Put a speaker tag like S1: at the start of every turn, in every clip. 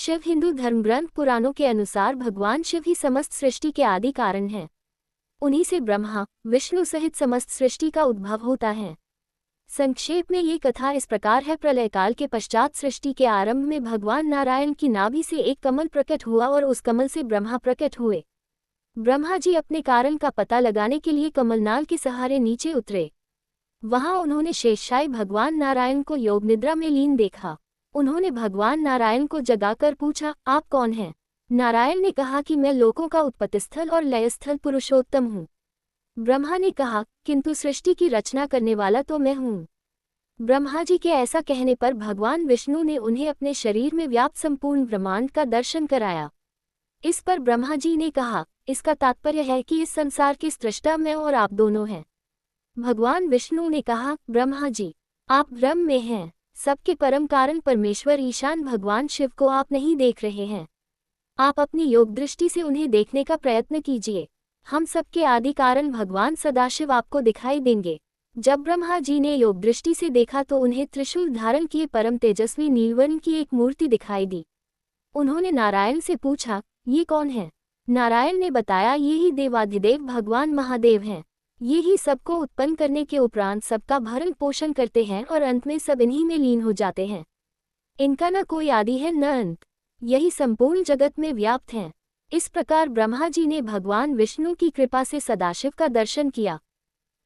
S1: शिव हिंदू धर्म ग्रंथ पुराणों के अनुसार भगवान शिव ही समस्त सृष्टि के आदि कारण हैं। उन्हीं से ब्रह्मा विष्णु सहित समस्त सृष्टि का उद्भव होता है। संक्षेप में ये कथा इस प्रकार है। प्रलय काल के पश्चात सृष्टि के आरंभ में भगवान नारायण की नाभि से एक कमल प्रकट हुआ और उस कमल से ब्रह्मा प्रकट हुए। ब्रह्मा जी अपने कारण का पता लगाने के लिए कमलनाल के सहारे नीचे उतरे। वहां उन्होंने शेषशायी भगवान नारायण को योग निद्रा में लीन देखा। उन्होंने भगवान नारायण को जगाकर पूछा, आप कौन हैं? नारायण ने कहा कि मैं लोकों का उत्पत्तिस्थल और लयस्थल पुरुषोत्तम हूँ। ब्रह्मा ने कहा, किंतु सृष्टि की रचना करने वाला तो मैं हूँ। ब्रह्मा जी के ऐसा कहने पर भगवान विष्णु ने उन्हें अपने शरीर में व्याप्त संपूर्ण ब्रह्मांड का दर्शन कराया। इस पर ब्रह्मा जी ने कहा, इसका तात्पर्य है कि इस संसार की सृष्टा मैं और आप दोनों हैं। भगवान विष्णु ने कहा, ब्रह्मा जी, आप ब्रह्म में हैं। सबके परम कारण परमेश्वर ईशान भगवान शिव को आप नहीं देख रहे हैं। आप अपनी योग दृष्टि से उन्हें देखने का प्रयत्न कीजिए। हम सबके आदि कारण भगवान सदाशिव आपको दिखाई देंगे। जब ब्रह्मा जी ने योग दृष्टि से देखा तो उन्हें त्रिशूल धारण किए परम तेजस्वी नीलवर्ण की एक मूर्ति दिखाई दी। उन्होंने नारायण से पूछा, ये कौन है? नारायण ने बताया, ये ही देवाधिदेव भगवान महादेव हैं। ये ही सबको उत्पन्न करने के उपरांत सबका भरण पोषण करते हैं और अंत में सब इन्हीं में लीन हो जाते हैं। इनका न कोई आदि है न अंत, यही संपूर्ण जगत में व्याप्त हैं। इस प्रकार ब्रह्मा जी ने भगवान विष्णु की कृपा से सदाशिव का दर्शन किया।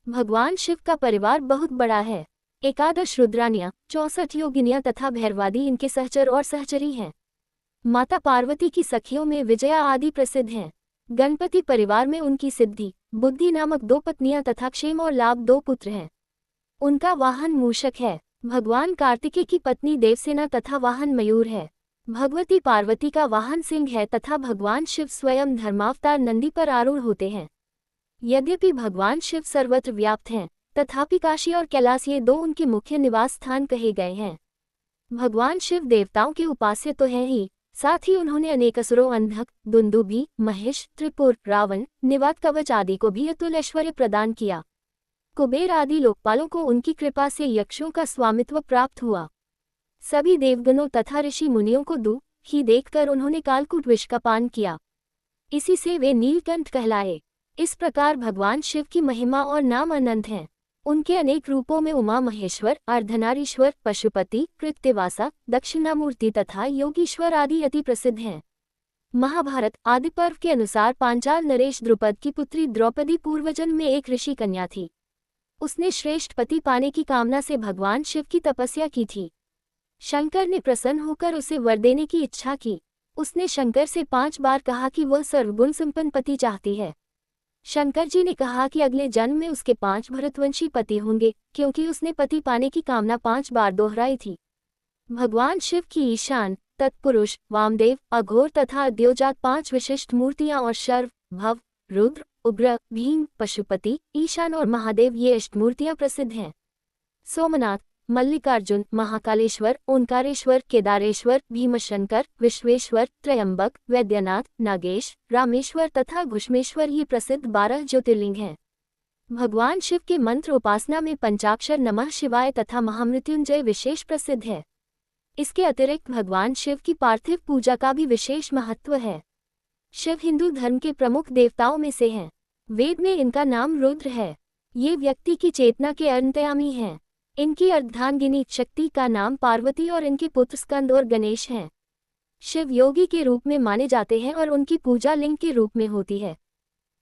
S1: भगवान शिव का परिवार बहुत बड़ा है। 11 रुद्रानियां, 64 योगिनियां तथा भैरवादी इनके सहचर और सहचरी हैं। माता पार्वती की सखियों में विजया आदि प्रसिद्ध हैं। गणपति परिवार में उनकी सिद्धि, बुद्धि नामक 2 पत्नियां तथा क्षेम और लाभ 2 पुत्र हैं। उनका वाहन मूषक है। भगवान कार्तिकेय की पत्नी देवसेना तथा वाहन मयूर है। भगवती पार्वती का वाहन सिंह है तथा भगवान शिव स्वयं धर्मावतार नंदी पर आरूढ़ होते हैं। यद्यपि भगवान शिव सर्वत्र व्याप्त हैं, तथापि काशी और कैलाश ये 2 उनके मुख्य निवास स्थान कहे गए हैं। भगवान शिव देवताओं के उपास्य तो हैं ही, साथ ही उन्होंने अनेक असुरों अंधक, दुंदुभी, महेश, त्रिपुर, रावण, निवात कवच आदि को भी अतुल ऐश्वर्य प्रदान किया। कुबेर आदि लोकपालों को उनकी कृपा से यक्षों का स्वामित्व प्राप्त हुआ। सभी देवगणों तथा ऋषि मुनियों को दूर ही देखकर उन्होंने कालकूट विष का पान किया। इसी से वे नीलकंठ कहलाए। इस प्रकार भगवान शिव की महिमा और नाम अनंत हैं। उनके अनेक रूपों में उमा महेश्वर, अर्धनारीश्वर, पशुपति, कृत्यवासा, दक्षिणामूर्ति तथा योगीश्वर आदि अति प्रसिद्ध हैं। महाभारत आदि पर्व के अनुसार पांचाल नरेश द्रुपद की पुत्री द्रौपदी पूर्वजन्म में एक ऋषि कन्या थी। उसने श्रेष्ठ पति पाने की कामना से भगवान शिव की तपस्या की थी। शंकर ने प्रसन्न होकर उसे वर देने की इच्छा की। उसने शंकर से 5 बार कहा कि वह सर्वगुण संपन्न पति चाहती है। शंकर जी ने कहा कि अगले जन्म में उसके 5 भरतवंशी पति होंगे, क्योंकि उसने पति पाने की कामना 5 बार दोहराई थी। भगवान शिव की ईशान, तत्पुरुष, वामदेव, अघोर तथा अद्योजात 5 विशिष्ट मूर्तियां और शर्व, भव, रुद्र, उग्र, भीम, पशुपति, ईशान और महादेव ये अष्टमूर्तियां प्रसिद्ध हैं। सोमनाथ, मल्लिकार्जुन, महाकालेश्वर, ओंकारेश्वर, केदारेश्वर, भीमशंकर, विश्वेश्वर, त्रयंबक, वैद्यनाथ, नागेश, रामेश्वर तथा घुष्मेश्वर ये प्रसिद्ध 12 ज्योतिर्लिंग हैं। भगवान शिव के मंत्र उपासना में पंचाक्षर नमः शिवाय तथा महामृत्युंजय विशेष प्रसिद्ध है। इसके अतिरिक्त भगवान शिव की पार्थिव पूजा का भी विशेष महत्व है। शिव हिंदू धर्म के प्रमुख देवताओं में से हैं। वेद में इनका नाम रुद्र है। ये व्यक्ति की चेतना के अंतर्यामी हैं। इनकी अर्धांगिनी शक्ति का नाम पार्वती और इनके पुत्र स्कंद और गणेश हैं। शिव योगी के रूप में माने जाते हैं और उनकी पूजा लिंग के रूप में होती है।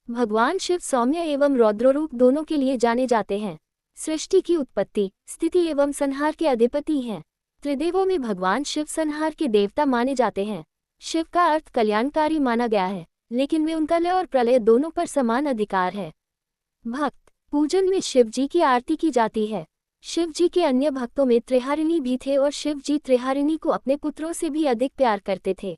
S1: भगवान शिव सौम्य एवं रौद्र रूप दोनों के लिए जाने जाते हैं। सृष्टि की उत्पत्ति, स्थिति एवं संहार के अधिपति हैं। त्रिदेवों में भगवान शिव संहार के देवता माने जाते हैं। शिव का अर्थ कल्याणकारी माना गया है, लेकिन वे उनका लय और प्रलय दोनों पर समान अधिकार है। भक्त पूजन में शिव जी की आरती की जाती है। शिव जी के अन्य भक्तों में त्रिहारिणी भी थे और शिव जी त्रिहारिणी को अपने पुत्रों से भी अधिक प्यार करते थे।